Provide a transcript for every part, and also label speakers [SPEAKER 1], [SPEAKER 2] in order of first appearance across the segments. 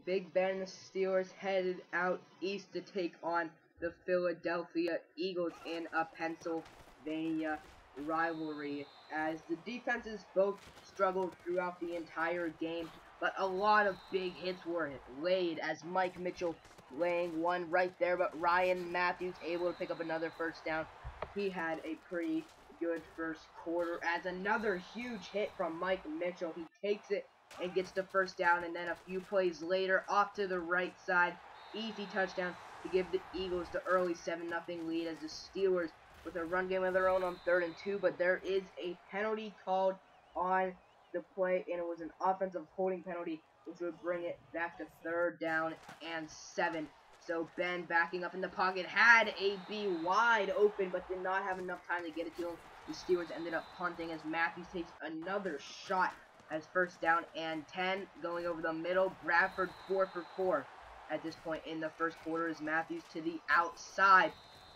[SPEAKER 1] Big Ben and the Steelers headed out east to take on the Philadelphia Eagles in a Pennsylvania rivalry, as the defenses both struggled throughout the entire game, but a lot of big hits were laid, as Mike Mitchell laying one right there, but Ryan Matthews able to pick up another first down. He had a pretty good first quarter, as another huge hit from Mike Mitchell. He takes it and gets the first down, and then a few plays later, off to the right side, easy touchdown to give the Eagles the early 7-0 lead, as the Steelers with a run game of their own on 3rd and 2, but there is a penalty called on the play, and it was an offensive holding penalty, which would bring it back to 3rd down and 7. So Ben, backing up in the pocket, had AB wide open, but did not have enough time to get it to him. The Steelers ended up punting, as Matthews takes another shot as 1st down and 10, going over the middle. Bradford 4 for 4 at this point in the first quarter, as Matthews to the outside,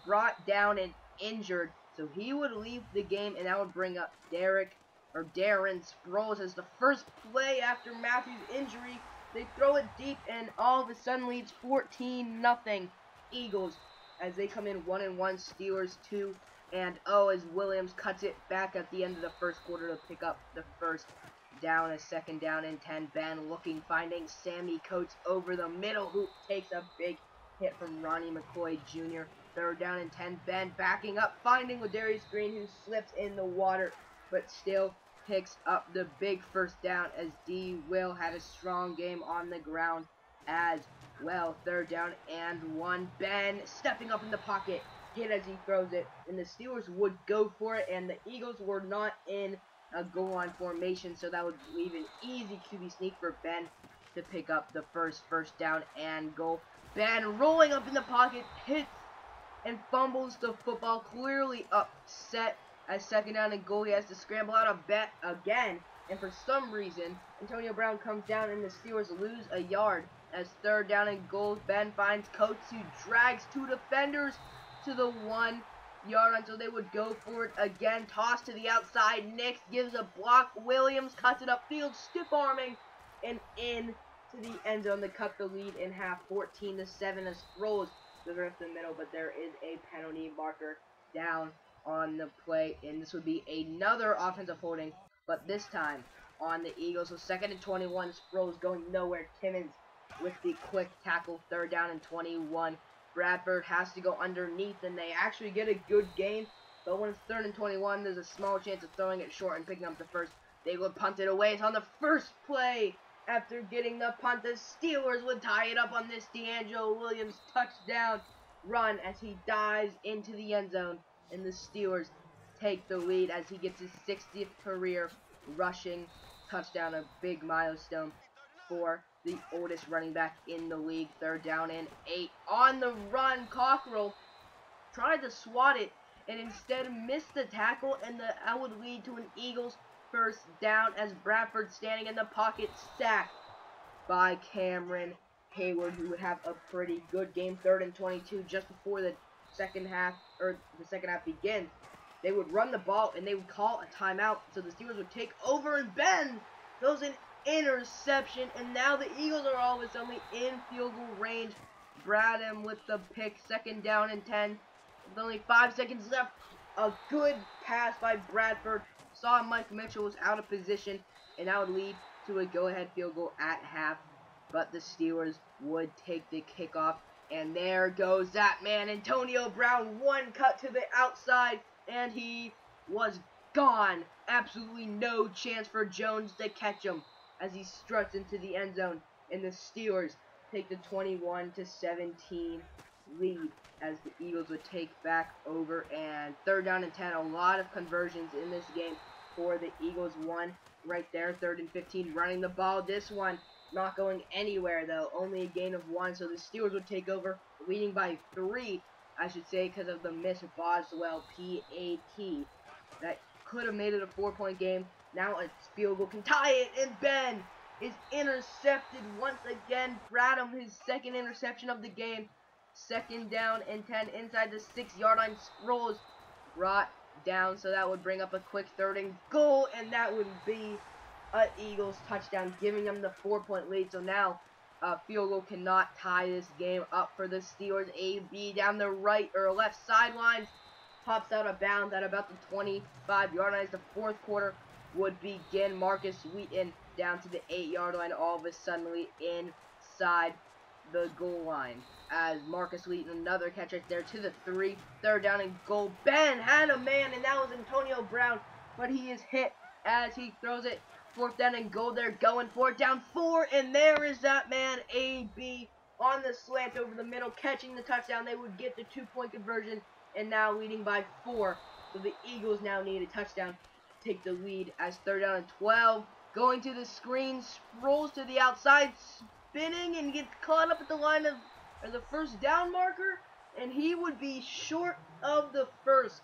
[SPEAKER 1] brought down and injured, so he would leave the game, and that would bring up Darren Sproles as the first play after Matthews' injury. They throw it deep, and all of a sudden leads 14-0 Eagles, as they come in 1-1, Steelers 2-0, as Williams cuts it back at the end of the first quarter to pick up the first down, a 2nd down and 10. Ben looking, finding Sammy Coates over the middle, who takes a big hit from Ronnie McCoy Jr. 3rd down and 10. Ben backing up, finding Ladarius Green, who slips in the water, but still picks up the big first down, as D. Will had a strong game on the ground as well. 3rd down and 1. Ben stepping up in the pocket, hit as he throws it, and the Steelers would go for it, and the Eagles were not in a goal-line formation, so that would leave an easy QB sneak for Ben to pick up the first down and goal. Ben rolling up in the pocket, hits and fumbles the football, clearly upset. As 2nd down and goal, he has to scramble out of bet again, and for some reason, Antonio Brown comes down and the Steelers lose a yard. As 3rd down and goal, Ben finds Coates, who drags 2 defenders to the 1-yard line, so they would go for it again. Toss to the outside, Nix gives a block, Williams cuts it upfield, stiff-arming, and in to the end zone to cut the lead in half, 14-7, as Sproles goes right up the middle, but there is a penalty marker down on the play, and this would be another offensive holding, but this time on the Eagles. So 2nd and 21, Sproles going nowhere. Timmons with the quick tackle, 3rd down and 21. Bradford has to go underneath, and they actually get a good gain, but when it's 3rd and 21, there's a small chance of throwing it short and picking up the first. They would punt it away. It's on the first play. After getting the punt, the Steelers would tie it up on this DeAngelo Williams touchdown run, as he dives into the end zone, and the Steelers take the lead as he gets his 60th career rushing touchdown, a big milestone for the oldest running back in the league. 3rd down and 8. On the run, Cockrell tried to swat it and instead missed the tackle, and that would lead to an Eagles first down, as Bradford standing in the pocket, sacked by Cameron Hayward, who would have a pretty good game. 3rd and 22, just before the second half begins. They would run the ball and they would call a timeout, so the Steelers would take over, and Ben throws an interception, and now the Eagles are all of a sudden in field goal range. Bradham with the pick, 2nd down and 10, with only 5 seconds left. A good pass by Bradford, saw Mike Mitchell was out of position, and that would lead to a go-ahead field goal at half, but the Steelers would take the kickoff. And there goes that man, Antonio Brown, one cut to the outside, and he was gone. Absolutely no chance for Jones to catch him as he struts into the end zone, and the Steelers take the 21-17 lead, as the Eagles would take back over. And 3rd down and 10, a lot of conversions in this game for the Eagles. One right there, 3rd and 15, running the ball. This one not going anywhere, though, only a gain of 1, so the Steelers would take over, leading by 3, I should say, because of the miss of Boswell PAT. That could have made it a 4-point game. Now a field goal can tie it, and Ben is intercepted once again. Bradham, his 2nd interception of the game. 2nd down and 10 inside the 6-yard line. Sproles brought down, so that would bring up a quick 3rd and goal, and that would be an Eagles touchdown, giving them the 4-point lead. So now field goal cannot tie this game up for the Steelers. AB down the right or left sidelines, pops out of bounds at about the 25-yard line as the fourth quarter would begin. Marcus Wheaton down to the 8-yard line, all of a sudden inside the goal line. As Marcus Wheaton, another catch right there to the 3, third down and goal. Ben had a man, and that was Antonio Brown, but he is hit as he throws it. Fourth down and goal. They're going for it, down 4, and there is that man, AB, on the slant over the middle, catching the touchdown. They would get the 2-point conversion, and now leading by 4. So the Eagles now need a touchdown to take the lead as third down and 12. Going to the screen, rolls to the outside, spinning, and gets caught up at the line of the first down marker, and he would be short of the first,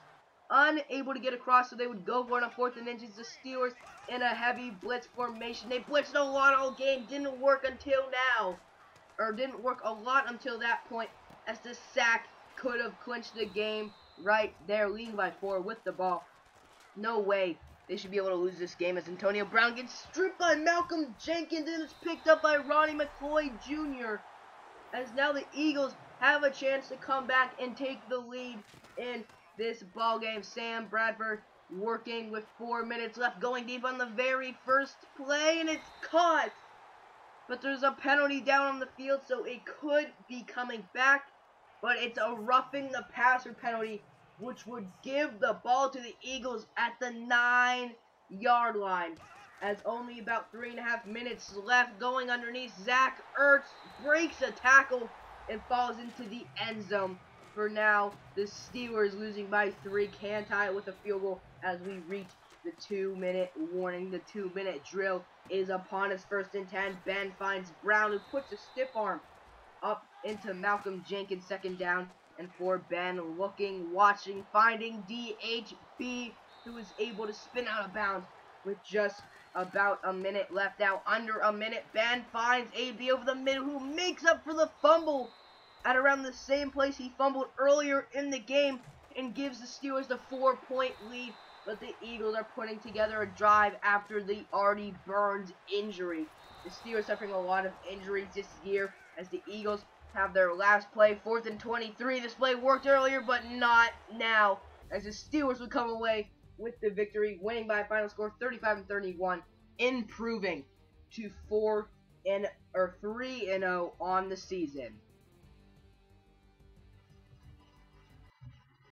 [SPEAKER 1] unable to get across, so they would go for it on 4th and inches. The Steelers in a heavy blitz formation. They blitzed a lot all game, didn't work until now, or didn't work a lot until that point, as the sack could have clinched the game right there, leading by 4 with the ball. No way they should be able to lose this game, as Antonio Brown gets stripped by Malcolm Jenkins and is picked up by Ronnie McCloy Jr. As now the Eagles have a chance to come back and take the lead in this ball game. Sam Bradford working with 4 minutes left, going deep on the very first play, and it's caught. But there's a penalty down on the field, so it could be coming back. But it's a roughing the passer penalty, which would give the ball to the Eagles at the 9-yard line. As only about 3.5 minutes left, going underneath, Zach Ertz breaks a tackle and falls into the end zone. For now, the Steelers losing by 3 can tie it with a field goal as we reach the 2-minute warning. The 2-minute drill is upon us. 1st and 10. Ben finds Brown, who puts a stiff arm up into Malcolm Jenkins. 2nd down and 4. Ben looking, watching, finding DHB, who is able to spin out of bounds with just about a minute left. Now under a minute, Ben finds AB over the middle, who makes up for the fumble at around the same place he fumbled earlier in the game, and gives the Steelers the 4-point lead. But the Eagles are putting together a drive after the Artie Burns injury. The Steelers suffering a lot of injuries this year, as the Eagles have their last play, 4th and 23. This play worked earlier, but not now, as the Steelers would come away with the victory, winning by a final score 35-31, improving to 3-0 on the season.